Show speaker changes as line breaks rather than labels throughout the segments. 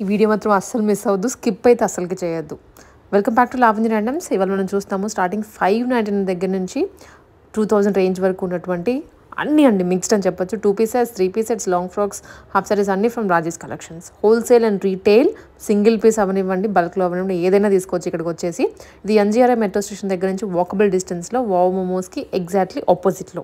ఈ వీడియో మాత్రం అస్సలు మిస్ అవ్వద్దు. స్కిప్ అయితే అస్సలకి చేయొద్దు. Welcome back to Lavanya randoms. ఇవాళ మనం చూస్తాము స్టార్టింగ్ 599 దగ్గర నుంచి 2000 రేంజ్ వరకు ఉన్నటువంటి అన్నీ అండి, మిక్స్డ్ అని చెప్పొచ్చు. 2 pieces, 3 pieces, long frocks, half saris అన్నీ from Rajesh collections. Wholesale and retail, single piece అవనివ్వండి, బల్క్లో అవనివ్వండి, ఏదైనా తీసుకోవచ్చు ఇక్కడికి వచ్చేసి. ఇది ఎన్జీఆర్ఐ మెట్రో స్టేషన్ దగ్గర నుంచి వాకబుల్ డిస్టెన్స్లో వావ్ మోమోస్కి ఎగ్జాక్ట్లీ ఆపోజిట్లో.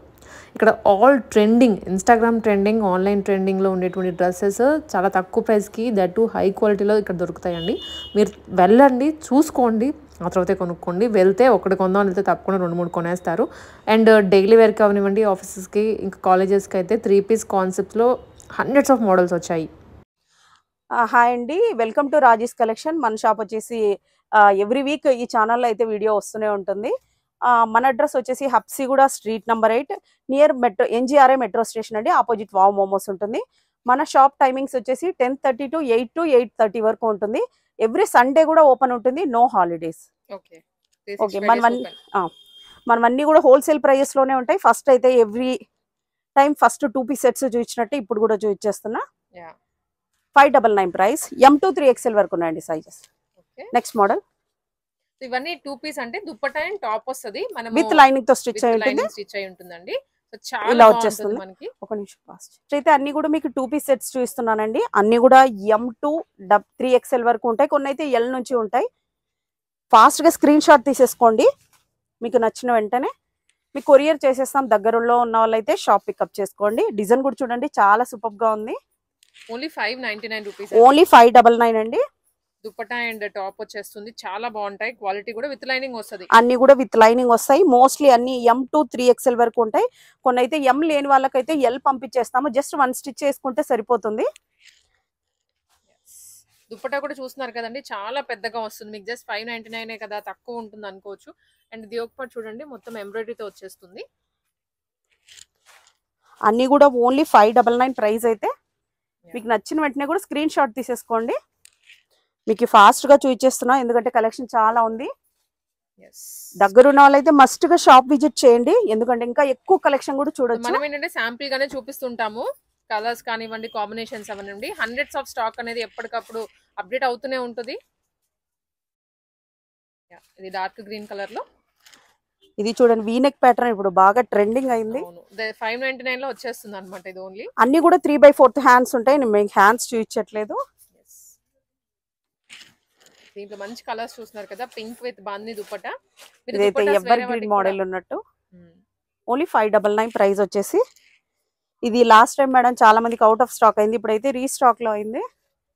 ఇక్కడ all trending, Instagram trending, online ట్రెండింగ్లో ఉండేటువంటి డ్రెస్సెస్ చాలా తక్కువ ప్రైస్కి, దట్ టు హై క్వాలిటీలో ఇక్కడ దొరుకుతాయండి. మీరు వెళ్ళండి, చూసుకోండి, ఆ తర్వాతే కొనుక్కోండి. వెళ్తే ఒకటి కొందాం, వెళ్తే తప్పకుండా 2-3 కొనేస్తారు. అండ్ డైలీ వేర్కి అవనివ్వండి, ఆఫీసెస్కి, ఇంకా కాలేజెస్కి అయితే 3 పీస్ కాన్సెప్ట్స్లో హండ్రెడ్స్ ఆఫ్ మోడల్స్ వచ్చాయి.
హాయ్ అండి, వెల్కమ్ టు రాజేష్ కలెక్షన్. మన షాప్ వచ్చేసి ఎవ్రీ వీక్ ఈ ఛానల్లో అయితే వీడియో వస్తూనే ఉంటుంది. మన అడ్రస్ వచ్చేసి Habsiguda street number 8 near metro NGRI metro station అండి, ఆపోజిట్ వావ్ మోమోస్ ఉంటుంది. మన షాప్ టైమింగ్స్ వచ్చేసి 10:30 to 8 to 8:30 వరకు ఉంటుంది. ఎవ్రీ సండే కూడా ఓపెన్ ఉంటుంది, నో హాలిడేస్. ఓకే, మనవన్నీ కూడా హోల్సేల్ ప్రైజెస్లోనే ఉంటాయి. ఫస్ట్ అయితే every time first 2 piece sets చూపించినట్టు ఇప్పుడు కూడా చూపించేస్తున్నా. 599 ప్రైస్, M2 3XL వరకు ఉన్నాయండి సైజెస్. నెక్స్ట్ మోడల్,
ఇవన్నీ 2 పీస్ అంటే దుపట్టా అండ్ టాప్ వస్తది, మనం
విత్ లైనింగ్ తో స్టిచ్
అయి ఉంటుందండి. చాలా
ఇలా వచ్చేస్తుంది
మనకి.
ఒక నిమిషం ఫాస్ట్. అయితే అన్ని కూడా మీకు 2 పీస్ సెట్స్ చూపిస్తున్నానండి. అన్ని కూడా M2 3XL వరకు ఉంటాయి, కొన్ని అయితే L నుంచి ఉంటాయి. ఫాస్ట్ గా స్క్రీన్ షాట్ తీసేసుకోండి, మీకు నచ్చిన వెంటనే మీకు కొరియర్ చేసేస్తాం. దగ్గరలో ఉన్న వాళ్ళైతే షాప్ పికప్ చేసుకోండి. డిజైన్ కూడా చూడండి, చాలా సూపర్ గా ఉంది.
ఓన్లీ 599 రూపీస్,
ఓన్లీ 599 అండి.
దుపట్టా అండ్ టాప్ వచ్చేస్తుంది, చాలా బాగుంటాయి. క్వాలిటీ కూడా విత్ లైనింగ్ వస్తుంది,
అన్ని కూడా విత్ లైనింగ్ వస్తాయి. మోస్ట్లీ అన్ని M2 3XL వరకు ఉంటాయి. కొన్ని అయితే M లేని వాళ్ళకైతే L పంపించేస్తాము, జస్ట్ 1 స్టిచ్ చేసుకుంటే సరిపోతుంది.
దుపట్టా కూడా చూస్తున్నారు కదండి, చాలా పెద్దగా వస్తుంది. మీకు జస్ట్ 599 కదా, తక్కువ ఉంటుంది అనుకోవచ్చు. అండ్ ఇది ఒకటి చూడండి, మొత్తం ఎంబ్రాయిడరీతో వచ్చేస్తుంది.
అన్ని కూడా ఓన్లీ 599 ప్రైస్. అయితే మీకు నచ్చిన వెంటనే కూడా స్క్రీన్ షాట్ తీసేసుకోండి. మీకు ఫాస్ట్ గా చూపించేస్తున్నా, ఎందుకంటే కలెక్షన్ చాలా ఉంది. దగ్గరున్న వాళ్ళైతే మస్ట్ గా షాప్ విజిట్ చేయండి, ఎందుకంటే ఇంకా ఎక్కువ కలెక్షన్ కూడా చూడొచ్చు.
మనం ఏంటంటే శాంపిల్ గానే చూపిస్తుంటాము, కలర్స్ కానివ్వండి, కాంబినేషన్స్ అవనండి. హండ్రెడ్స్ ఆఫ్ స్టాక్ అనేది ఎప్పటికప్పుడు అప్డేట్ అవుతూనే ఉంటుంది. ఇది డార్క్ గ్రీన్ కలర్ లో,
ఇది చూడండి వీనెక్ ప్యాటర్న్ ఇప్పుడు బాగా ట్రెండింగ్ అయింది.
599 లో వచ్చేస్తుంది అనమాట. ఇది ఓన్లీ
అన్ని కూడా 3/4 హ్యాండ్స్ ఉంటాయి, నేను మీకు హ్యాండ్స్ చూపించట్లేదు.
దీంట్లో మంచి కలర్స్ చూస్తున్నారు కదా, పింక్ విత్ బాందిని దుపట్టా.
ఇదైతే ఎవర్ గ్రీన్ మోడల్ ఉన్నట్టు. ఓన్లీ 599 ప్రైస్ వచ్చేసి. ఇది లాస్ట్ టైం మేడం చాలా మందికి అవుట్ ఆఫ్ స్టాక్ అయింది, ఇప్పుడైతే రీస్టాక్ లో అయింది.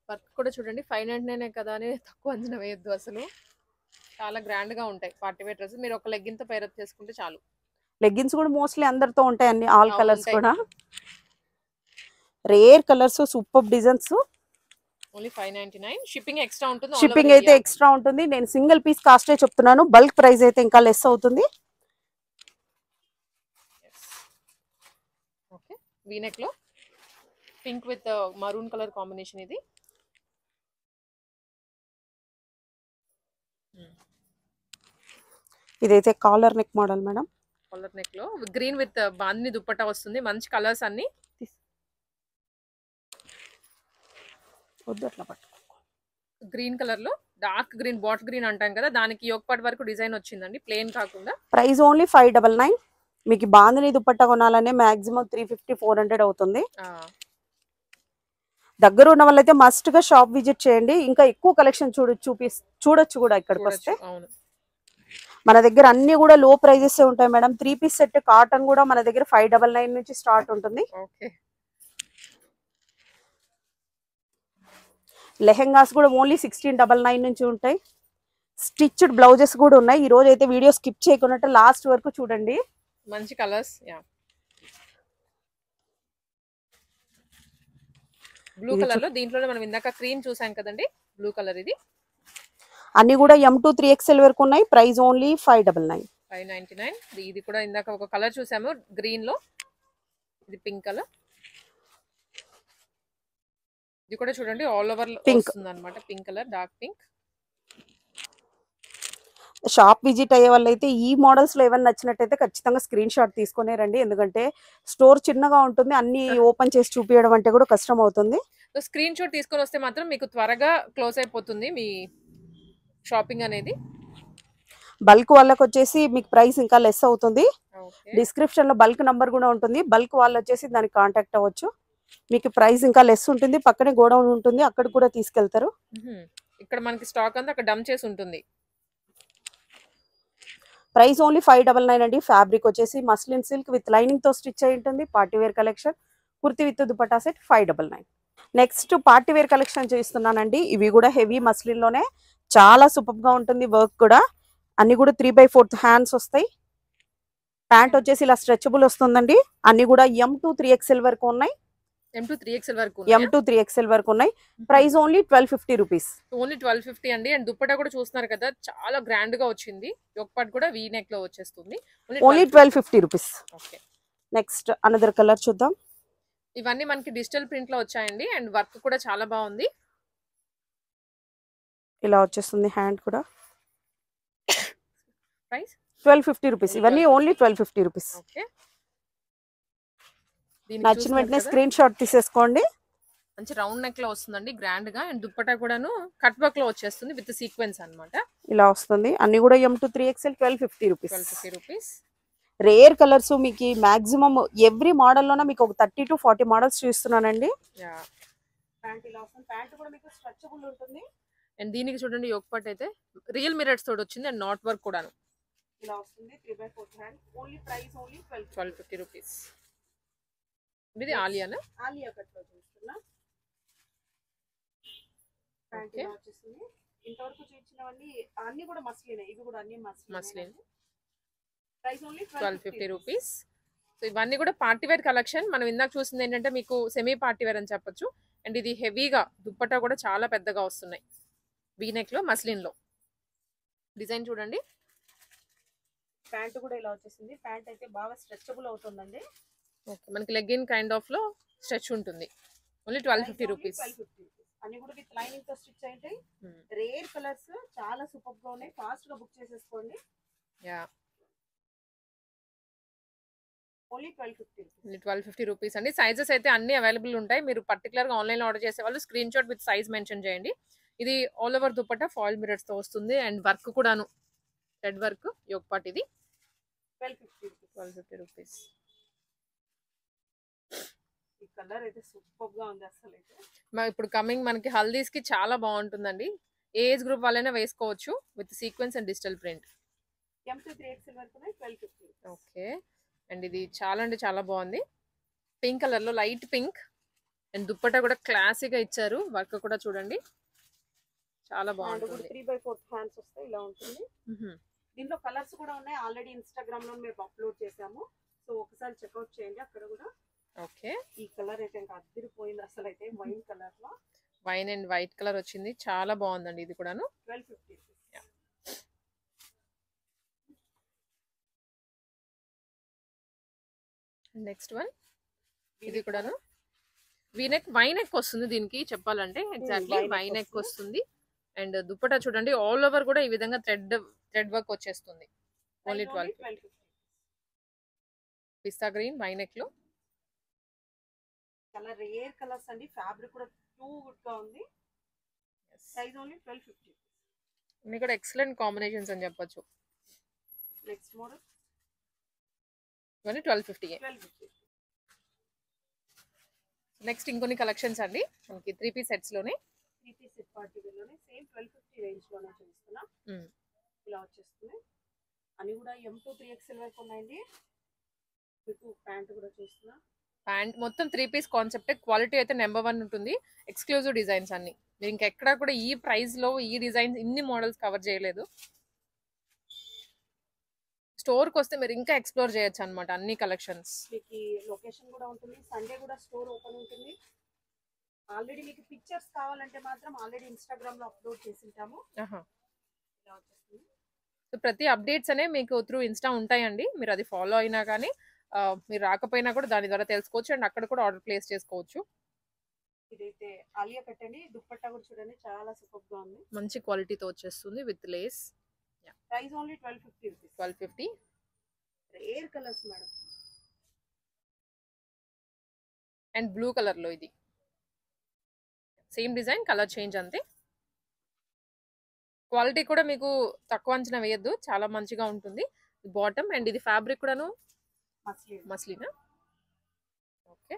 వర్క్ కూడా చూడండి, 599 కదా అని తక్కువ అంచనా వేయద్దు అసలు. చాలా గ్రాండ్ గా ఉంటాయి పార్టీ వేర్ డ్రెస్. మీరు ఒక లెగ్గిన్ తో పేరప్ చేసుకుంటే చాలు.
లెగ్గిన్స్ కూడా మోస్ట్లీ అందరితో ఉంటాయి, అన్ని ఆల్ కలర్స్ కూడా. Rare colours, super designs.
Only 599. Shipping extra ఉంటుంది,
షిప్పింగ్ అయితే ఎక్స్ట్రా ఉంటుంది. నేను సింగిల్ పీస్ కాస్టే చెప్తున్నాను, బల్క్ ప్రైస్ అయితే ఇంకా లెస్ అవుతుంది.
ఓకే, వీనెక్ లో pink with maroon colour combination. ఇది
ఇదైతే collar neck model madam.
Collar neck లో గ్రీన్ విత్ బాందిని దుపట్టా వస్తుంది. మంచి కలర్స్ అన్ని. గ్రీన్ కలర్ లో డార్క్ గ్రీన్, బాట్ గ్రీన్ అంటాం కదా, దానికి యోగపాట్ వరకు డిజైన్ వచ్చిందండి, ప్లేన్ కాకుండా.
Price only 599. మీకు బాందిని దుపట్టా కొనాలనే మాక్సిమం 350-400 అవుతుంది. దగ్గర ఉన్న వాళ్ళైతే మస్ట్ గా షాప్ విజిట్ చేయండి, ఇంకా ఎక్కువ కలెక్షన్ చూడొచ్చు కూడా ఇక్కడికి వస్తే. మన దగ్గర అన్ని కూడా లో ప్రైజెస్ ఉంటాయి మేడం. 3 పీస్ సెట్ కాటన్ కూడా మన దగ్గర 599 నుంచి స్టార్ట్ ఉంటుంది. లెహెంగాస్ కూడా ఓన్లీ 1699 నుంచి ఉంటాయి. స్టిచ్డ్ బ్లౌజెస్ కూడా ఉన్నాయి. ఈ రోజు అయితే వీడియో స్కిప్ చేయకుండా లాస్ట్ వరకు చూడండి,
మంచి కలర్స్. బ్లూ కలర్ లో, దీంట్లోనే మనం ఇందాక క్రీమ్ చూసాం కదండి, బ్లూ కలర్. ఇది
అన్ని కూడా M2 3XL వరకు ఉన్నాయి. Price only 599.
ఇది కూడా ఇందాక ఒక కలర్ చూసాము గ్రీన్ లో, ఇది పింక్ కలర్. ఇది కూడా చూడండి ఆల్ ఓవర్ వస్తుంది అన్నమాట, pink colour, dark pink.
Shop visit అయ్యే వాళ్ళైతే ఈ మోడల్స్ లో ఏమైనా నచ్చినట్టయితే ఖచ్చితంగా స్క్రీన్ షాట్ తీసుకునే రండి. ఎందుకంటే స్టోర్ చిన్నగా ఉంటుంది, అన్ని ఓపెన్ చేసి చూపించడం అంటే కూడా కష్టం అవుతుంది.
స్క్రీన్ షాట్ తీసుకొని వస్తే మాత్రం మీకు త్వరగా క్లోజ్ అయిపోతుంది మీ షాపింగ్ అనేది.
బల్క్ వాళ్ళకి వచ్చేసి మీకు ప్రైస్ ఇంకా లెస్ అవుతుంది.
ఓకే
డిస్క్రిప్షన్ లో బల్క్ నంబర్ కూడా ఉంటుంది. బల్క్ వాళ్ళు వచ్చేసి దానికి కాంటాక్ట్ అవ్వచ్చు. మీకు ప్రైస్ ఇంకా లెస్ ఉంటుంది. పక్కనే గోడౌన్ ఉంటుంది, అక్కడ కూడా తీసుకెళ్తారు.
ఇక్కడ మనకి స్టాక్ అంతా అక్కడ డంప్ చేసి ఉంటుంది.
ప్రైస్ ఓన్లీ 599 అండి. ఫ్యాబ్రిక్ వచ్చేసి మస్లిన్ సిల్క్ విత్ లైనింగ్ తో స్టిచ్ అయి ఉంటుంది. Party wear collection, kurti with dupatta set 599. Next party wear collection చూపిస్తున్నానండి. ఇవి కూడా హెవీ మస్లిన్ లోనే చాలా సూపర్ గా ఉంటుంది. వర్క్ కూడా అన్ని కూడా 3/4 హ్యాండ్స్ వస్తాయి. ప్యాంట్ వచ్చేసి ఇలా స్ట్రెచబుల్ వస్తుందండి. అన్ని కూడా M to 3XL వరకు ఉన్నాయి.
M to 3XL వరకు
M to 3XL వరకు ఉన్నాయి. Price only 1250 rupees.
ఓన్లీ 1250 అండి. అండ్ దుప్పటా కూడా చూస్తున్నారు కదా, చాలా గ్రాండ్ గా వచ్చింది. ఒక పార్ట్ కూడా వీ నెక్ లో వచ్చేస్తుంది.
Only 1250 rupees.
Okay
next another colour చూద్దాం.
ఇవన్నీ మనకి డిజిటల్ ప్రింట్ లో వచ్చాయండి. అండ్ వర్క్ కూడా చాలా బాగుంది.
ఇలా వచ్చేస్తుంది హ్యాండ్ కూడా.
Price
1250 rupees. ఇవన్నీ ఓన్లీ 1250 రూపీస్.
ఓకే
నచ్చిన వెంటనే స్క్రీన్ షాట్ తీసేసుకోండి.
మంచి రౌండ్ నెక్ లో వస్తుందండి, గ్రాండ్ గా. అండ్ దుప్పటా కూడాను కట్ వర్క్ లో వచ్చేస్తుంది విత్ సీక్వెన్స్ అన్నమాట.
ఇలా వస్తుంది. అన్ని కూడా M to 3XL 1250 rupees.
1250 rupees.
Rare colours మీకు మాక్సిమం ఎవ్రీ మోడల్ లోనే మీకు ఒక 30 to 40 మోడల్స్ చూస్తున్నానండి. ప్యాంట్ ఇలా వస్తుంది. ప్యాంట్ కూడా మీకు స్ట్రెచబుల్ ఉంటుంది.
అండ్ దీనికి చూడండి యోక్ పార్ట్ అయితే రియల్ మిరర్స్ తోటి వచ్చింది. అండ్ నాట్ వర్క్ కూడాను.
ఇలా వస్తుంది. 3/4 hand. Only price only
1250 rupees. ఇది ఆలియానా?
ఆలియా కట్ లో చూస్తున్నా. ప్యాంట్ ఇలా వచ్చేస్తుంది. ఇంతవరకు చూపించినవన్నీ అన్ని కూడా మస్లిన్. ఇవి కూడా అన్ని muslin. Price only
1250 rupees. So ఇవన్నీ కూడా పార్టీ వేర్ కలెక్షన్. మనం ఇందాక చూసింది ఏంటంటే మీకు సెమీ పార్టీ వేర్ అని చెప్పొచ్చు. అండ్ ఇది హెవీగా దుప్పట్టా కూడా చాలా పెద్దగా వస్తున్నాయి. వీనెక్ లో మస్లిన్ లో డిజైన్ చూడండి.
ప్యాంట్ కూడా ఇలా వచ్చేసింది. ప్యాంట్ అయితే బాగా స్ట్రెచబుల్ అవుతుందండి.
ఓకే మనకి లెగ్గిన్ కైండ్ ఆఫ్ లో స్ట్రెచ్ ఉంటుంది. Only 1250 rupees.
అన్ని కూడా విత్ లైనింగ్ తో స్టిచ్ అయితే రేర్ కలర్స్ చాలా సూపర్ గా ఉన్నాయి. ఫాస్ట్ గా బుక్ చేసేసుకోండి.
యా
ఓన్లీ
1250 రూపీస్ అండి. సైజెస్ అయితే అన్ని అవైలబుల్ ఉంటాయి. మీరు పర్టికులర్ గా ఆన్లైన్ లో ఆర్డర్ చేసే వాళ్ళు screen shot with size mention చేయండి. ఇది all over dupatta foil mirrors తో వస్తుంది. అండ్ వర్క్ కూడాను రెడ్ వర్క్ యోక్ పార్ట్. ఇది 1250 రూపీస్.
ఈ కలర్ అయితే సూపర్ గా ఉంది అసలు. అయితే
ఇప్పుడు కమింగ్ మనకి హల్దీస్ కి చాలా బాగుంటుందండి. ఏ ఏజ్ గ్రూప్ వాళ్ళైనా వేసుకోవచ్చు with sequence and digital print.
M to 3XL వరకు 1250.
ఓకే అండ్ ఇది చాలా అంటే చాలా బాగుంది. పింక్ కలర్ లో లైట్ పింక్. అండ్ దుప్పట్టా కూడా క్లాసిక్ గా ఇచ్చారు. వర్క్ కూడా చూడండి చాలా బాగుంటుంది.
3/4 హ్యాండ్స్ వస్తాయి. ఇలా ఉంటుంది. దీంట్లో కలర్స్ కూడా ఉన్నాయి. ఆల్రెడీ ఇన్స్టాగ్రామ్ లో మేము అప్లోడ్ చేసాము. సో ఒకసారి చెక్అవుట్ చేయండి అక్కడ కూడా.
ఓకే
ఈ కలర్ అయితే ఇంకా అదిరిపోయింది అసలు. అయితే వైన్ కలర్ లో
వైన్ అండ్ వైట్ కలర్ వచ్చింది. చాలా బాగుందండి. ఇది కూడాను
1250.
నెక్స్ట్ వన్ ఇది కూడాను వీనెక్ వైనెక్ వస్తుంది. దీనికి చెప్పాలంటే ఎగ్జాక్ట్లీ వైనెక్ వస్తుంది. అండ్ దుప్పటా చూడండి ఆల్ ఓవర్ కూడా ఈ విధంగా థ్రెడ్ వర్క్ వచ్చేస్తుంది. ఓన్లీ 1250. పిస్తా గ్రీన్ వైనెక్ లో
కలర్ రేర్ కలర్స్ అండి. ఫ్యాబ్రిక్ కూడా టూ గుడ్ గా ఉంది. Size only 1250.
ఇన్ని కూడా ఎక్సలెంట్ కాంబినేషన్స్ అని చెప్పొచ్చు.
నెక్స్ట్ మోడల్
ఇవన్నీ 1250. నెక్స్ట్ ఇంకొన్ని కలెక్షన్స్ అండి మనకి 3 పీస్ సెట్స్ లోనే.
3 పీస్ సెట్ పార్టీ వేర్ లోనే సేమ్ 1250 రేంజ్ లోనే చూపిస్తున్నా. ఇలా వచ్చేస్తుంది. అన్ని కూడా M to 3XL వరకు ఉన్నాయండి. మీకు ప్యాంట్ కూడా చూస్తున్నా.
ప్యాంట్ మొత్తం 3 పీస్ కాన్సెప్ట్. క్వాలిటీ అయితే నెంబర్ 1 ఉంటుంది. ఎక్స్క్లూజివ్ డిజైన్స్ అన్ని. మీరు ఇంకెక్కడా కూడా ఈ ప్రైస్ లో ఈ డిజైన్స్ ఇన్ని మోడల్స్ కవర్ చేయలేదు. స్టోర్ కి వస్తే మీరు ఇంకా ఎక్స్ప్లోర్ చేయొచ్చు అన్నమాట అన్ని కలెక్షన్స్.
మీకు లొకేషన్ కూడా ఉంటుంది. సండే కూడా స్టోర్ ఓపెన్ ఉంటుంది. ఆల్రెడీ మీకు పిక్చర్స్ కావాలంటే మాత్రం ఆల్రెడీ ఇన్స్టాగ్రామ్ లో అప్లోడ్ చేసి ఉంటాము. ఇలా వచ్చేస్తుంది.
సో ప్రతి అప్డేట్స్ అనే మీకు త్రూ ఇన్స్టా ఉంటాయండి. మీరు అది ఫాలో అయినా కానీ మీరు రాకపోయినా కూడా దాని ద్వారా తెలుసుకోవచ్చు. అండ్ అక్కడ కూడా ఆర్డర్ ప్లేస్ చేసుకోవచ్చు.
ఇదైతే ఆలియా కట్ అండి. దుప్పట్టా కూడా చూడండి చాలా సూపర్ గా ఉంది.
మంచి క్వాలిటీతో వచ్చేస్తుంది with lace.
Price only 1250 rupees.
1250.
Rare colours madam.
And blue colour లో ఇది సేమ్ డిజైన్, కలర్ చేంజ్ అంతే. క్వాలిటీ కూడా మీకు తక్కువ అంచనా వేయద్దు, చాలా మంచిగా ఉంటుంది. బాటమ్ అండ్ ఇది ఫ్యాబ్రిక్ కూడాను మస్లినా. ఓకే,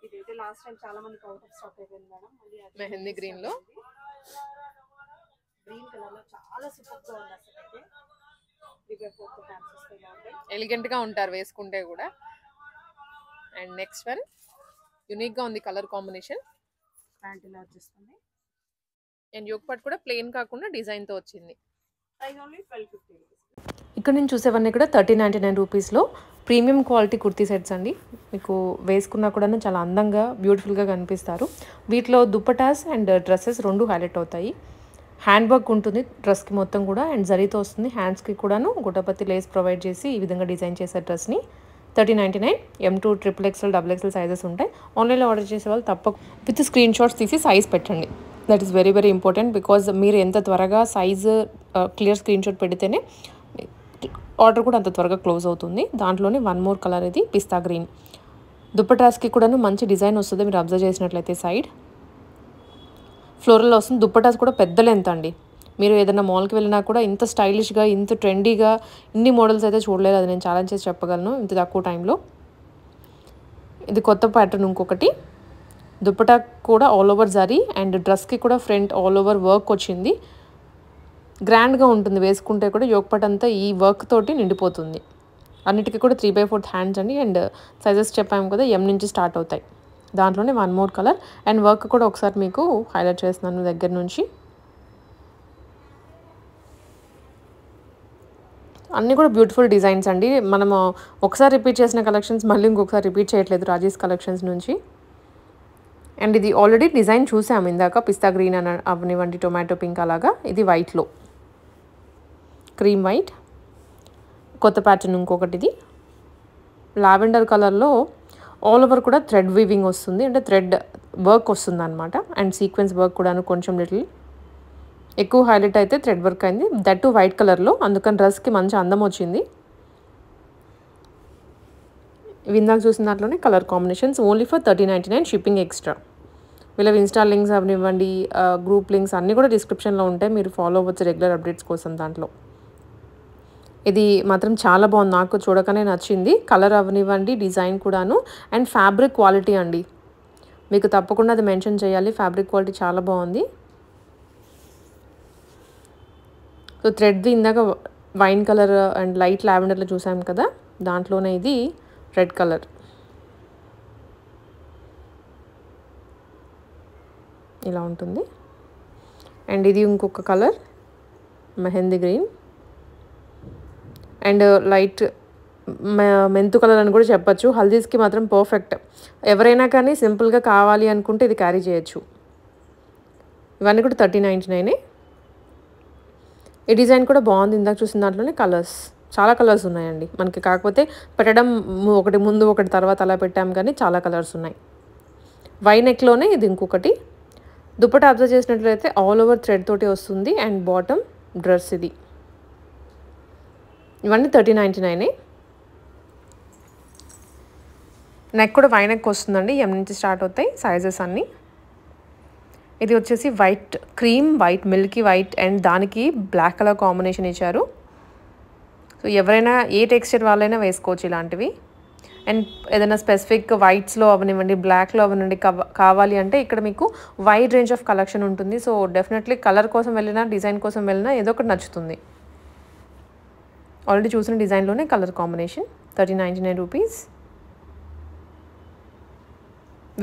ఇదైతే లాస్ట్ టైం చాలా మందికి అవుట్ ఆఫ్ స్టాక్ అయిపోయింది మేడం. మళ్ళీ
మెహందీ గ్రీన్ లో,
గ్రీన్ కలర్ లో చాలా సూపర్ గా ఉంది అసలు. అయితే 3/4 ఫ్యాన్స్ వస్తాయి కాబట్టి
ఎలిగెంట్ గా ఉంటారు వేసుకుంటే కూడా. అండ్ నెక్స్ట్ వన్ యూనిక్ గా ఉంది కలర్ కాంబినేషన్.
ప్యాంట్ ఇలా వచ్చేస్తుంది.
అండ్ యోక్ పార్ట్ కూడా ప్లెయిన్ కాకుండా డిజైన్ తో వచ్చింది.
Price only 1250 rupees.
ఇక్కడ నేను చూసేవన్నీ కూడా 1399 రూపీస్లో ప్రీమియం క్వాలిటీ కుర్తీ సెట్స్ అండి. మీకు వేసుకున్నా కూడా చాలా అందంగా బ్యూటిఫుల్గా కనిపిస్తారు. వీటిలో దుప్పటాస్ అండ్ డ్రెస్సెస్ రెండు హైలైట్ అవుతాయి. హ్యాండ్ వర్క్ ఉంటుంది డ్రెస్కి మొత్తం కూడా, అండ్ జరీతో వస్తుంది. హ్యాండ్స్కి కూడాను గుటపత్తి లేస్ ప్రొవైడ్ చేసి ఈ విధంగా డిజైన్ చేసే డ్రెస్ని 1399. M2 XXL XXL సైజెస్ ఉంటాయి. ఆన్లైన్లో ఆర్డర్ చేసే వాళ్ళు విత్ స్క్రీన్ షాట్స్ తీసి సైజ్ పెట్టండి. That is very very important, because మీరు ఎంత త్వరగా సైజు క్లియర్ స్క్రీన్ షాట్ పెడితేనే ఆర్డర్ కూడా అంత త్వరగా క్లోజ్ అవుతుంది. దాంట్లోనే వన్ మోర్ కలర్ ఇది పిస్తా గ్రీన్. దుప్పటాస్కి కూడాను మంచి డిజైన్ వస్తుంది. మీరు అబ్జర్వ్ చేసినట్లయితే సైడ్ ఫ్లోరల్ వస్తుంది. దుప్పటాస్ కూడా పెద్ద లెంత్ అండి. మీరు ఏదైనా మాల్కి వెళ్ళినా కూడా ఇంత స్టైలిష్గా ఇంత ట్రెండీగా ఇన్ని మోడల్స్ అయితే చూడలేదు. అది నేను ఛాలెంజ్ చేసి చెప్పగలను ఇంత తక్కువ టైంలో. ఇది కొత్త ప్యాటర్న్ ఇంకొకటి. దుప్పటా కూడా ఆల్ ఓవర్ జరీ అండ్ డ్రెస్కి కూడా ఫ్రంట్ ఆల్ ఓవర్ వర్క్ వచ్చింది. గ్రాండ్గా ఉంటుంది వేసుకుంటే కూడా. యోక్ పార్ట్ అంతా ఈ వర్క్ తోటి నిండిపోతుంది. అన్నిటికీ కూడా 3/4 హ్యాండ్స్ అండి. అండ్ సైజెస్ చెప్పాము కదా, M నుంచి స్టార్ట్ అవుతాయి. దాంట్లోనే one more colour. And work కూడా ఒకసారి మీకు హైలైట్ చేస్తున్నాను దగ్గర నుంచి. అన్నీ కూడా బ్యూటిఫుల్ డిజైన్స్ అండి. మనము ఒకసారి రిపీట్ చేసిన కలెక్షన్స్ మళ్ళీ ఇంకొకసారి రిపీట్ చేయట్లేదు రాజీస్ కలెక్షన్స్ నుంచి. అండ్ ఇది ఆల్రెడీ డిజైన్ చూసాము ఇందాక, పిస్తా గ్రీన్ అని అవనివ్వండి, టొమాటో పింక్ అలాగా. ఇది వైట్లో క్రీమ్ వైట్. కొత్త ప్యాటర్న్ ఇంకొకటి. ఇది లావెండర్ కలర్లో ఆల్ ఓవర్ కూడా థ్రెడ్ వీవింగ్ వస్తుంది, అంటే థ్రెడ్ వర్క్ వస్తుంది అనమాట. అండ్ సీక్వెన్స్ వర్క్ కూడా కొంచెం లిటిల్ ఎక్కువ హైలైట్ అయితే థ్రెడ్ వర్క్ అయింది, దట్ టు వైట్ కలర్లో. అందుకని డ్రెస్కి మంచి అందం వచ్చింది. ఇవి ఇందాక చూసిన దాంట్లోనే colour combinations. Only for 1399, shipping extra. వీళ్ళ ఇన్స్టా లింక్స్ అవనివ్వండి, గ్రూప్ లింక్స్ అన్నీ కూడా డిస్క్రిప్షన్లో ఉంటాయి. మీరు ఫాలో అవ్వచ్చు రెగ్యులర్ అప్డేట్స్ కోసం దాంట్లో. ఇది మాత్రం చాలా బాగుంది, నాకు చూడగానే నచ్చింది. కలర్ అవనివ్వండి, డిజైన్ కూడాను. అండ్ ఫ్యాబ్రిక్ క్వాలిటీ అండి, మీకు తప్పకుండా అది మెన్షన్ చేయాలి. ఫ్యాబ్రిక్ క్వాలిటీ చాలా బాగుంది. సో థ్రెడ్ది ఇందాక వైన్ కలర్ అండ్ లైట్ లావెండర్లో చూసాం కదా, దాంట్లోనే ఇది రెడ్ కలర్. ఇలా ఉంటుంది. అండ్ ఇది ఇంకొక colour mehendi green. And light మెంతు కలర్ అని కూడా చెప్పచ్చు. హల్దీస్కి మాత్రం పర్ఫెక్ట్. ఎవరైనా కానీ సింపుల్గా కావాలి అనుకుంటే ఇది క్యారీ చేయొచ్చు. ఇవన్నీ కూడా 1399. ఈ డిజైన్ కూడా బాగుంది. ఇందాక చూసిన దాంట్లోనే కలర్స్ చాలా కలర్స్ ఉన్నాయండి మనకి. కాకపోతే పెట్టడం ఒకటి ముందు ఒకటి తర్వాత అలా పెట్టాం, కానీ చాలా కలర్స్ ఉన్నాయి. వై నెక్లోనే ఇది ఇంకొకటి. దుప్పటా అబ్జర్వ్ చేసినట్లయితే ఆల్ ఓవర్ థ్రెడ్ తోటి వస్తుంది. అండ్ బాటమ్ డ్రెస్ ఇది. ఇవన్నీ 1399. నెక్ కూడా వై నెక్ వస్తుందండి. M నుంచి స్టార్ట్ అవుతాయి సైజెస్ అన్నీ. ఇది వచ్చేసి white cream, white Milky white and దానికి బ్లాక్ కలర్ కాంబినేషన్ ఇచ్చారు. సో ఎవరైనా ఏ టెక్స్చర్ వాళ్ళైనా వేసుకోవచ్చు ఇలాంటివి. అండ్ ఏదైనా స్పెసిఫిక్ వైట్స్లో అవనివ్వండి, బ్లాక్లో అవనివ్వండి కావాలి అంటే ఇక్కడ మీకు వైడ్ రేంజ్ ఆఫ్ కలెక్షన్ ఉంటుంది. సో డెఫినెట్లీ కలర్ కోసం వెళ్ళినా, డిజైన్ కోసం వెళ్ళినా ఏదో ఒకటి నచ్చుతుంది. ఆల్రెడీ చూసిన డిజైన్లోనే colour combination. 1399 rupees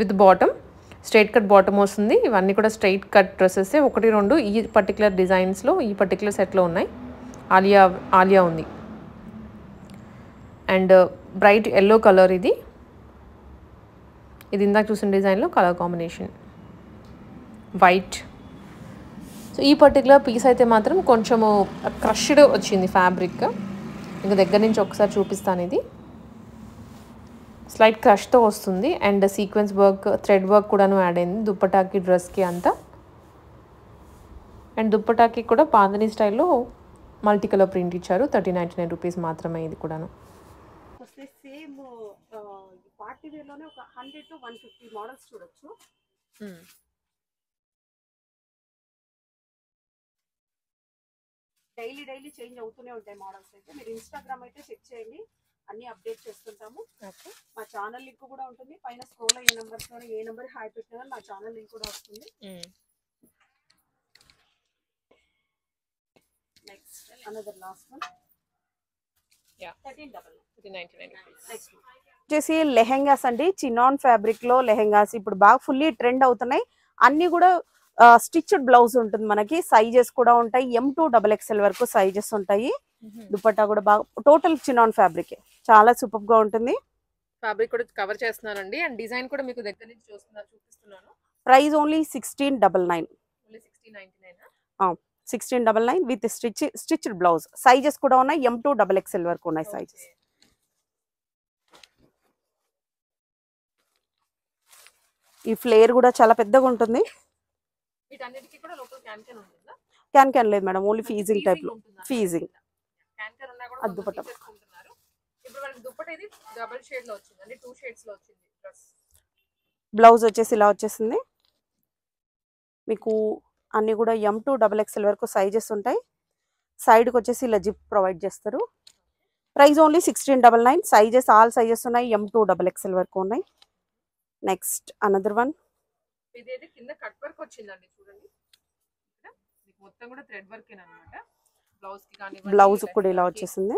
with bottom. Straight cut bottom వస్తుంది. ఇవన్నీ కూడా స్ట్రైట్ కట్ డ్రెస్సెస్. 1, 2 ఈ పర్టికులర్ డిజైన్స్లో, ఈ పర్టికులర్ సెట్లో ఉన్నాయి. ఆలియా ఉంది. అండ్ బ్రైట్ ఎల్లో కలర్ ఇది. ఇది ఇందాక చూసిన డిజైన్లో కలర్ కాంబినేషన్ వైట్. సో ఈ పర్టికులర్ పీస్ అయితే మాత్రం కొంచెము క్రష్డ్ వచ్చింది ఫ్యాబ్రిక్. ఇంకా దగ్గర నుంచి ఒకసారి చూపిస్తాను. ఇది స్లైట్ క్రష్తో వస్తుంది. And sequence work, thread work కూడాను యాడ్ అయింది దుప్పటాకి, డ్రెస్కి అంతా. అండ్ దుప్పటాకి కూడా బాందని స్టైల్లో మల్టీ కలర్ ప్రింట్ ఇచ్చారు. 1399 రూపీస్ మాత్రమే ఇది కూడాను.
వస్తే సేమ్ పార్టీ వేర్లోనే ఒక 100 to 150 మోడల్స్ చూడొచ్చు. డైలీ చేంజ్ అవుతూనే ఉంటాయి మోడల్స్ అయితే. మీరు ఇన్స్టాగ్రామ్ అయితే చెక్ చేయండి, అన్ని అప్డేట్ చేస్తుంటాము. మా ఛానల్ లింక్ కూడా ఉంటుంది పైన స్క్రోల్ అయ్యే నెంబర్స్ లో ఏ నెంబర్ హాయ్ పెట్టినా మా ఛానల్ లింక్ కూడా వస్తుంది. Next another last one 1399 next వచ్చేసి లెహెంగాస్ అండి. చినాన్ ఫ్యాబ్రిక్ లో లెహెంగాస్ ఇప్పుడు బాగా ఫుల్లీ ట్రెండ్ అవుతున్నాయి. అన్ని కూడా స్టిచ్డ్ బ్లౌజ్ ఉంటుంది మనకి. సైజెస్ కూడా ఉంటాయి, M2XXL వరకు సైజెస్ ఉంటాయి. దుపట్టా కూడా బాగా టోటల్ చినాన్ ఫ్యాబ్రిక్, చాలా సూపర్ గా ఉంటుంది.
ఫ్యాబ్రిక్ కూడా కవర్ చేస్తున్నానండి అండ్ డిజైన్ కూడా మీకు దగ్గర నుంచి చూపిస్తున్నాను.
Price only 1699. 1699 with stitched blouse. Sizes కూడా ఉన్నాయి, M2XXL వరకు ఉన్నాయి సైజెస్. ఈ ఫ్లేర్ కూడా చాలా పెద్దగా ఉంటుంది. క్యాన్ లేదు మేడం, ఓన్లీ ఫీజింగ్ టైప్ లో. ఫీజింగ్ దుపట్టా. బ్లౌజ్ వచ్చేసి ఇలా వచ్చేసింది మీకు. అన్ని కూడా M2XXL వరకు సైజెస్ ఉంటాయి. సైడ్కి వచ్చేసి ఇలా జిప్ ప్రొవైడ్ చేస్తారు. Price only 1699. Sizes all sizes ఉన్నాయి, M2XXL వరకు ఉన్నాయి. Next another one.
ఇదేది కింద కట్ వర్క్ వచ్చిందండి చూడండి. మీకు మొత్తం కూడా థ్రెడ్ వర్క్ అన్నమాట. బ్లౌజ్ కి కానీ
బ్లౌజ్ కూడా ఇలా వచ్చేసింది,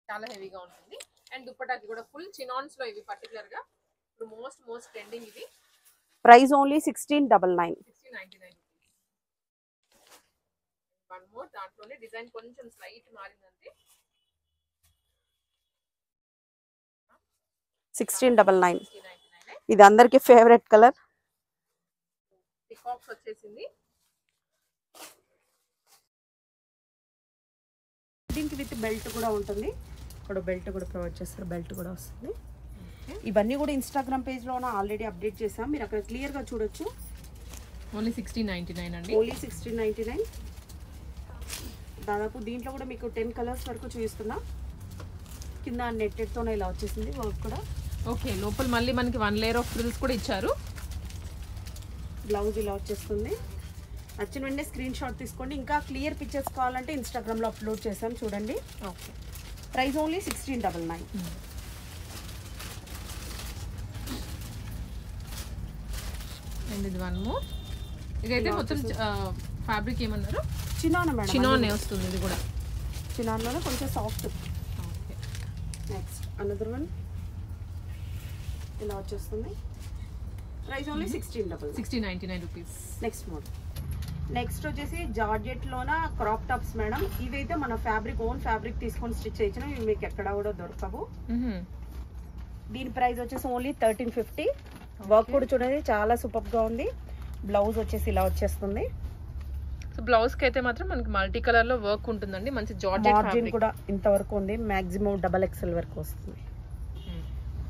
చాలా హెవీగా ఉంటుంది. అండ్ దుపట్టాకి కూడా ఫుల్ చినాన్స్ లో ఇవి పర్టికులర్ గా ఇప్పుడు మోస్ట్ ట్రెండింగ్ ఇది.
Price only 1699.
1699 వన్ మోర్ దాంట్లోనే డిజైన్ కొంచెం స్లైట్ మారిందంటే
1699. ఇది అందరికి ఫేవరెట్ కలర్.
పికాక్స్ వచ్చేసింది.
దీనికి విత్ బెల్ట్ కూడా ఉంటుంది. ఇక్కడ బెల్ట్ కూడా ప్రొవైడ్ చేస్తారు, బెల్ట్ కూడా వస్తుంది. ఇవన్నీ కూడా ఇన్స్టాగ్రామ్ పేజ్ లో ఆల్రెడీ అప్డేట్ చేసాం, మీరు అక్కడ క్లియర్ గా చూడొచ్చు.
ఓన్లీ 1699 అండి.
ఓన్లీ 1699. దాదాపు దీంట్లో కూడా మీకు 10 కలర్స్ వరకు చూపిస్తున్నా. కింద నెట్టెడ్ తోనే ఇలా వచ్చేసింది వర్క్ కూడా.
ఓకే, లోపల మళ్ళీ మనకి 1 లేయర్ ఆఫ్ ఫ్రిల్స్ కూడా ఇచ్చారు.
బ్లౌజ్ ఇలా వచ్చేస్తుంది. నచ్చిన వెంటనే స్క్రీన్ షాట్ తీసుకోండి. ఇంకా క్లియర్ పిక్చర్స్ కావాలంటే ఇన్స్టాగ్రామ్ లో అప్లోడ్ చేసాం చూడండి.
Okay,
price only 1699.
అండ్ ఇది వన్ మోర్. ఇదైతే మొత్తం ఫ్యాబ్రిక్ ఏమన్నారు?
చినాన్ మేడం,
చినాన్ వస్తుంది. ఇది కూడా
చినాన్ లోనే కొంచెం soft.
Okay,
next another one ఇలా వచ్చేస్తుంది. Price only
1699 rupees.
Next model. Next వచ్చేసి జార్జెట్ లోన క్రాప్ టాప్స్ మేడం. ఇవైతే మన ఫ్యాబ్రిక్ ఓన్ ఫ్యాబ్రిక్ తీసుకొని స్టిచ్ చేయించిన, ఇవి మీకు ఎక్కడ కూడా దొరకవు. దీని ప్రైస్ వచ్చేసి ఓన్లీ 1350. వర్క్ కూడా చూడండి చాలా సూపర్ గా ఉంది. బ్లౌజ్ వచ్చేసి ఇలా వచ్చేస్తుంది.
సో బ్లౌజ్ కి అయితే మాత్రం మనకి మల్టీ కలర్ లో వర్క్ ఉంటుందండి. మంచి జార్జెట్ ఫ్యాబ్రిక్
కూడా ఇంతవరకు ఉంది. మాక్సిమం XXL వరకు వస్తుంది.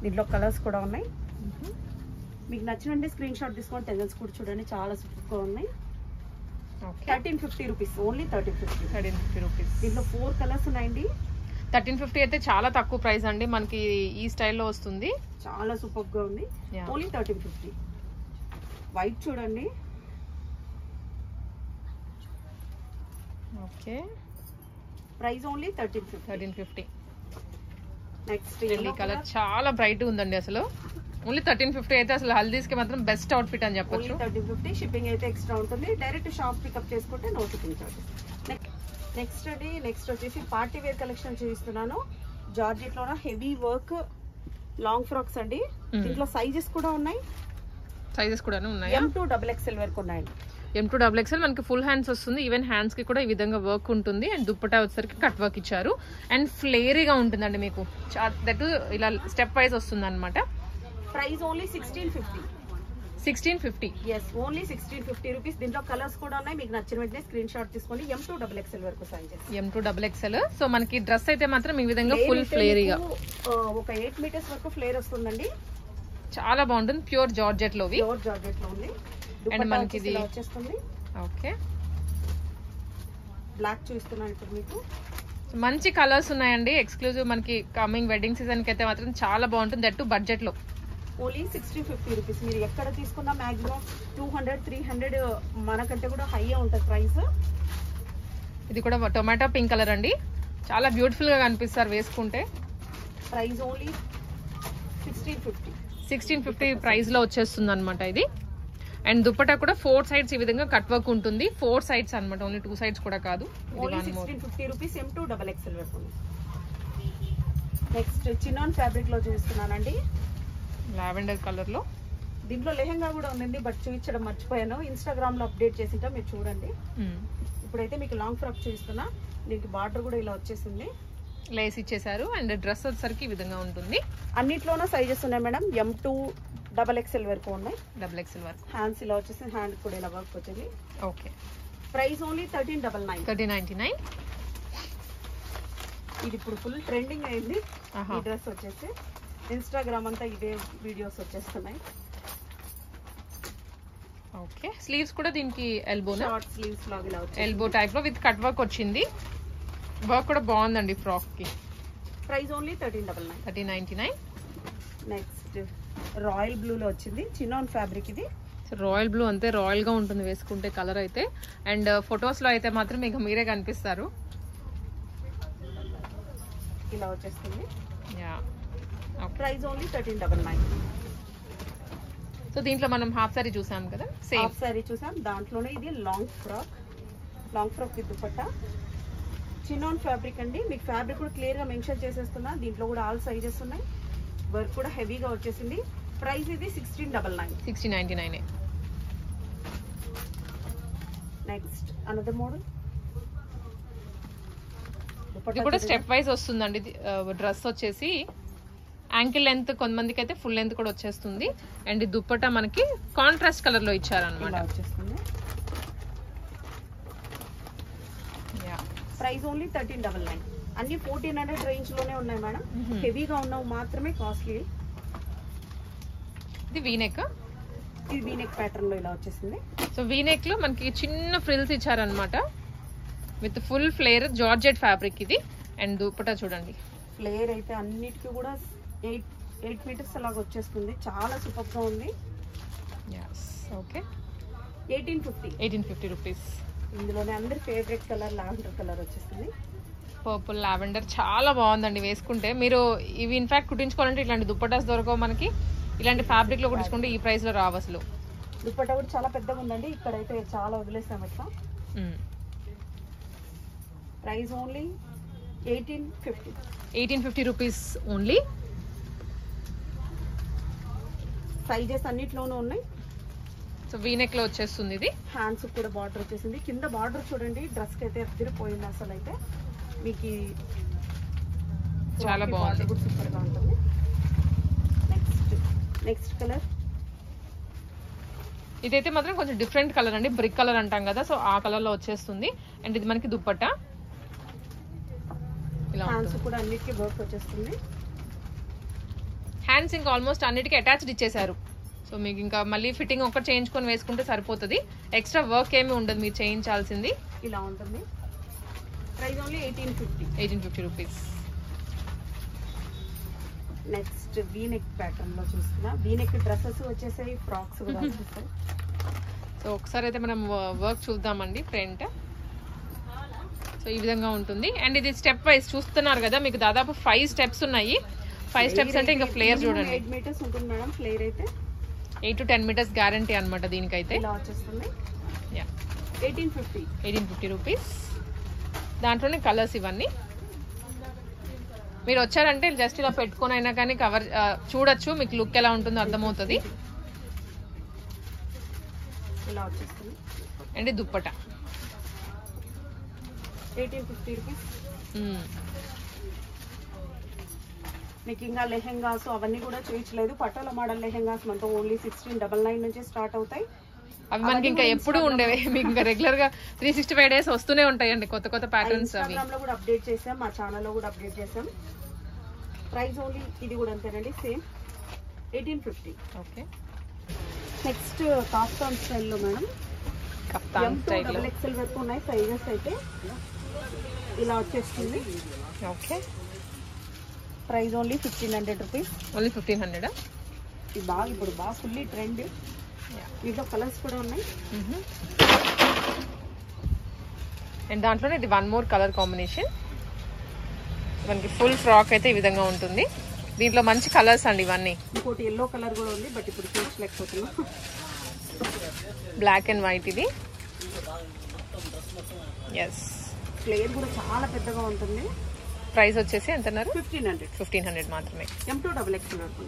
దీంట్లో కలర్స్ కూడా ఉన్నాయి. మీకు నచ్చినంటే స్క్రీన్ షాట్ తీసుకొని టెజల్స్ కూడా చూడండి, చాలా సూపర్ గా ఉన్నాయి. 1350 రూపీస్. Only 1350
rupees.
దీంట్లో 4 కలర్స్ ఉన్నాయండి.
1350 అయితే చాలా తక్కువ ప్రైస్ అండి. మనకి ఈ స్టైల్లో వస్తుంది,
చాలా సూపర్ గా ఉంది. ఓన్లీ 1350. వైట్ చూడండి.
Okay,
price only 1350. నెక్స్ట్
ఈ కలర్ చాలా బ్రైట్ ఉందండి. అసలు ఓన్లీ 1350 అయితే అసలు హల్దీస్ కి మాత్రం బెస్ట్ అవుట్ఫిట్ అని చెప్పొచ్చు.
1350. షిప్పింగ్ అయితే ఎక్స్ట్రా ఉంటుంది. డైరెక్ట్ షాప్ పికప్ చేసుకుంటే నో షిప్పింగ్ చార్జెస్. నెక్స్ట్ అండి, నెక్స్ట్ వచ్చేసి పార్టీ వేర్ కలెక్షన్ చూపిస్తున్నాను. జార్జెట్ లోన హెవీ వర్క్ లాంగ్ ఫ్రాక్స్ అండి. దీంట్లో సైజెస్ కూడా ఉన్నాయి.
సైజెస్ కూడా ఉన్నాయి.
M2XXL వరకు ఉన్నాయండి.
M2XXL మనకి ఫుల్ హ్యాండ్స్ వస్తుంది. ఈవెన్ హ్యాండ్స్ కి కూడా ఈ విధంగా వర్క్ ఉంటుంది. అండ్ దుప్పటా వచ్చేసరికి కట్ వర్క్ ఇచ్చారు. అండ్ ఫ్లేరీగా ఉంటుందండి మీకు. దట్ ఇలా స్టెప్ వైజ్ వస్తుంది అనమాట.
Price only 1650.
1650.
Yes, only 1650 rupees. దీంట్లో కలర్స్ కూడా ఉన్నాయి. మీకు నచ్చిన వెంటనే స్క్రీన్ షాట్ తీసుకోండి. M2XXL వరకు సైజెస్.
M2XXL. సో మనకి డ్రెస్ అయితే మాత్రం ఈ విధంగా ఫుల్ ఫ్లేరీగా
ఒక 8 మీటర్స్ వరకు ఫ్లేర్ వస్తుందండి.
చాలా బాగుంటుంది. ప్యూర్ జార్జెట్ లో
ప్యూర్ జార్జెట్ లో ఉంది.
అండ్ మనకి ఇది
వచ్చేస్తుంది.
ఓకే,
బ్లాక్ చూస్తున్నాను ఇప్పుడు మీకు.
మంచి కలర్స్ ఉన్నాయండి. ఎక్స్క్లూజివ్ మనకి కమింగ్ వెడ్డింగ్ సీజన్ కి అయితే మాత్రం చాలా బాగుంటుంది. దట్ టు బడ్జెట్ లో.
Only 60-50 rupees. మీరు ఎక్కడ తీసుకున్నా మాక్సిమం 200-300 మనకంటే కూడా హై ఉంటుంది ప్రైస్.
ఇది కూడా టొమాటో పింక్ కలర్ అండి. చాలా బ్యూటిఫుల్ గా కనిపిస్తారు వేసుకుంటే.
ప్రైస్ ఓన్లీ
1650 ప్రైస్ లో వచ్చేస్తుంది అనమాట ఇది. అండ్ దుపట్టా కూడా 4 సైడ్స్ ఈ విధంగా కట్ వర్క్ ఉంటుంది. 4 సైడ్స్ అనమాట, ఓన్లీ 2 సైడ్స్ కూడా కాదు.
Only 1650 rupees. M2 XXL వరకు. నెక్స్ట్ చినాన్ ఫ్యాబ్రిక్ లో చూస్తున్నానండి,
లావెండర్ కలర్ లో.
దీంట్లో లెహంగా కూడా ఉంది, బట్ చూపించడం మర్చిపోయాను. ఇన్స్టాగ్రామ్ లో అప్డేట్ చేసింటా, మీరు చూడండి. ఇప్పుడైతే మీకు లాంగ్ ఫ్రాక్ చూపిస్తున్నా. దీనికి బార్డర్ కూడా ఇలా వచ్చేసింది,
లేస్ ఇచ్చేసారు. అండ్ డ్రెస్ వచ్చేసరికి ఈ విధంగా ఉంటుంది.
అన్నిట్లోనూ సైజెస్ ఉన్నాయి మేడం. M2 XXL వరకు ఉన్నాయి.
XXL వరకు.
హ్యాండ్స్ ఇలా వచ్చేసి, హ్యాండ్ కూడా ఇలా వర్క్ వచ్చింది.
Okay,
price only 1399. ఇది ఇప్పుడు ఫుల్ ట్రెండింగ్ అయింది ఈ డ్రెస్ వచ్చేసి. ఇన్స్టాగ్రామ్ అంతా ఇదే వీడియోస్ వచ్చేస్తున్నాయి.
ఓకే, స్లీవ్స్ కూడా దీనికి ఎల్బో
షార్ట్ స్లీవ్స్ లాగా ఇలా వచ్చి
ఎల్బో టైప్ లో విత్ కట్ వర్క్ వచ్చింది. వర్క్ కూడా బాగుందండి ఫ్రాక్ కి.
Price only 1399. Next royal blue లో వచ్చింది, చినాన్ ఫ్యాబ్రిక్ ఇది.
రాయల్ బ్లూ అంతే రాయల్ గా ఉంటుంది వేసుకుంటే కలర్ అయితే. అండ్ ఫొటోస్ లో అయితే మాత్రం మీకు మీరే కనిపిస్తారు.
ఇలా వచ్చేస్తుంది.
Yeah,
price only 1399.
సో దీంట్లో మనం హాఫ్ సారీ చూసాం కదా, సేమ్
హాఫ్ సారీ చూసాం. దాంట్లోనే ఇది long frock with dupatta. Chinon fabric అండి. మీకు ఫ్యాబ్రిక్ కూడా క్లియర్ గా మెన్షన్ చేసేస్తున్నా. దీంట్లో కూడా ఆల్ సైజెస్ ఉన్నాయి. వర్క్ కూడా హెవీగా వచ్చేసింది. ప్రైస్ ఇది 1699. Next another model.
ఇది కూడా స్టెప్ వైజ్ వస్తుందండి. డ్రెస్ వచ్చేసి యాంకిల్ లెంత్, కొంతమందికి అయితే ఫుల్ లెంత్ కూడా వచ్చేస్తుంది. అండ్ దుప్పట్టా మనకి కాంట్రాస్ట్ కలర్ లో ఇచ్చారనమాట.
వచ్చేస్తుంది. Price only 1399. అన్ని 1400 రేంజ్ లోనే ఉన్నాయి మేడం. హెవీగా ఉన్నవి మాత్రమే కాస్ట్లీ.
ఇది వీనెక్.
ఇది వీనెక్ ప్యాటర్న్ లో ఇలా వచ్చేసింది.
సో వీనెక్ లో మనకి చిన్న ఫ్రిల్స్ ఇచ్చారనమాట with full flare georgette fabric ఇది. అండ్ దుపట్టా చూడండి,
ఫ్లేర్ అయితే అన్నిటికీ కూడా 8 మీటర్స్ అలాగ వచ్చేస్తుంది. చాలా సూపర్ గా ఉంది.
Okay,
1850
rupees.
ఇందులోనే అందరి ఫేవరెట్ కలర్ లావెండర్ కలర్ వచ్చేస్తుంది.
పర్పుల్ లావెండర్ చాలా బాగుందండి వేసుకుంటే. మీరు ఇవి ఇన్ఫాక్ట్ కుట్టించుకోవాలంటే ఇట్లాంటి దుపట్టాస్ దొరకవు మనకి. ఇలాంటి ఫ్యాబ్రిక్ లో కుట్టించుకుంటే ఈ ప్రైస్ లో రావు అసలు.
దుపట్టా కూడా చాలా పెద్దగా ఉందండి. ఇక్కడైతే చాలా వదిలేసాం ఇట్లా. Price only
1850 rupees only.
Sizes అన్నిట్లోనూ ఉన్నాయి.
సో వీనెక్ లో వచ్చేస్తుంది ఇది.
హ్యాండ్స్ కూడా బార్డర్ వచ్చేసింది. కింద బార్డర్ చూడండి, డ్రెస్ కి అయితే ఎత్తిరిపోయింది అసలు. అయితే మీకు
చాలా బాగుంది,
సూపర్ గా ఉంటుంది. Next colour.
ఇదైతే మాత్రం కొంచెం డిఫరెంట్ కలర్ అండి, బ్రిక్ కలర్ అంటాం కదా, సో ఆ కలర్ లో వచ్చేస్తుంది. అండ్ ఇది మనకి దుపట్టా.
హ్యాండ్స్ కూడా అన్నిటికీ వర్క్ వచ్చేస్తుంది.
హ్యాండ్స్ ఇంకా ఆల్మోస్ట్ అన్నిటికీ అటాచ్డ్ ఇచ్చేసారు. సో మీకు ఇంకా మళ్ళీ ఫిట్టింగ్ ఒకటి చేయించుకొని వేసుకుంటే సరిపోతుంది. ఎక్స్ట్రా వర్క్ ఏమి ఉండదు మీరు చేయించాల్సింది.
ఇలా ఉంటుంది. Price only
1850 rupees.
Next V-neck pattern లో చూస్తున్నా. వీనెక్ డ్రెస్సెస్ వచ్చేసాయి, ఫ్రాక్స్ కూడా వచ్చేసాయి.
సో ఒకసారి అయితే మనం వర్క్ చూద్దామండి ఫ్రంట్. సో ఈ విధంగా ఉంటుంది. అండ్ ఇది స్టెప్ వైజ్ చూస్తున్నారు కదా, మీకు దాదాపు 5 స్టెప్స్ ఉన్నాయి. 5 స్టెప్స్ అంటే ఇంకా ఫ్లేయర్ చూడండి.
8 మీటర్స్ ఉంటుంది మేడం ఫ్లేయర్ అయితే.
8 to 10 మీటర్స్ గ్యారంటీ అనమాట దీనికైతే.
ఇలా వచ్చేస్తుంది.
1850 రూపీస్. దాంట్లోనే కలర్స్ ఇవన్నీ. మీరు వచ్చారంటే జస్ట్ ఇలా పెట్టుకొని అయినా కానీ కవర్ చూడొచ్చు, మీకు లుక్ ఎలా ఉంటుందో అర్థమవుతుంది.
ఇలా వచ్చేస్తుంది.
And dupatta
1850 rupees. మీకు ఇంకా లెహెంగాస్ అవన్నీ కూడా చూపించలేదు. పట్టోల మోడల్ లెహెంగాస్ మనతో ఓన్లీ 1699 నుంచి స్టార్ట్ అవుతాయి.
అవి మనకి ఇంకా ఎప్పుడు ఉండేవి, మీకు ఇంకా రెగ్యులర్ గా 365 డేస్ వస్తూనే ఉంటాయండి కొత్త కొత్త ప్యాటర్న్స్. అవి
ఇన్స్టాగ్రామ్ లో కూడా అప్డేట్ చేసాం, మా ఛానల్ లో కూడా అప్డేట్ చేసాం. ప్రైస్ ఓన్లీ ఇది కూడా అంతేనండి, సేమ్ 1850.
ఓకే.
నెక్స్ట్ కాఫ్తాన్ స్టైల్లో మేడం
కఫ్తాన్ స్టైల్
XL వరకు ఉన్నాయి సైజెస్ అయితే. ఇలా వచ్చేస్తుంది.
Okay,
price only 1500 rupees.
Only 1500.
ఇది బాగా ఇప్పుడు బాగా ఫుల్లీ ట్రెండ్. దీంట్లో కలర్స్ కూడా ఉన్నాయి.
అండ్ దాంట్లోనే ఇది వన్ మోర్ కలర్ కాంబినేషన్. మనకి ఫుల్ ఫ్రాక్ అయితే ఈ విధంగా ఉంటుంది. దీంట్లో మంచి కలర్స్ అండి ఇవన్నీ.
ఇంకోటి ఎల్లో కలర్ కూడా ఉంది, బట్ ఇప్పుడు చూడలేకపోతున్నాం.
బ్లాక్ అండ్ వైట్ ఇది. ఎస్,
ఫ్లేర్ కూడా చాలా పెద్దగా ఉంటుంది.
ప్రైస్ వచ్చేసి ఎంత అన్నారు?
1500.
1500 మాత్రమే.
M2 XXL వరకు.